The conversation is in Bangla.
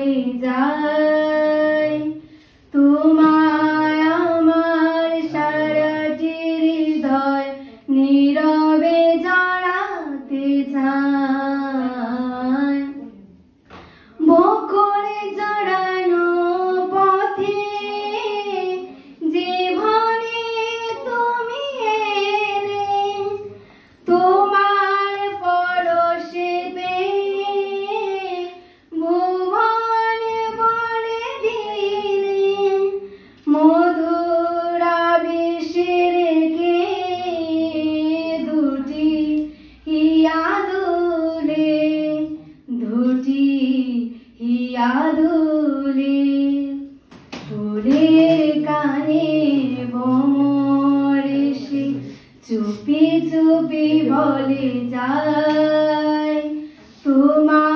বলে যায় তোমায় আমার সারাটি হৃদয় নীরবে জড়াতে চায় বকুলে জড়ানো পথে জীবনে তুমি এলে তোমার পরশেতে ভুবন ভরে দিলে মধুর আবেশে রেখে দুটি হিয়া দুলে ফুলের কানে ভ্রমর এসে চুপি চুপি বলে যায় তোমার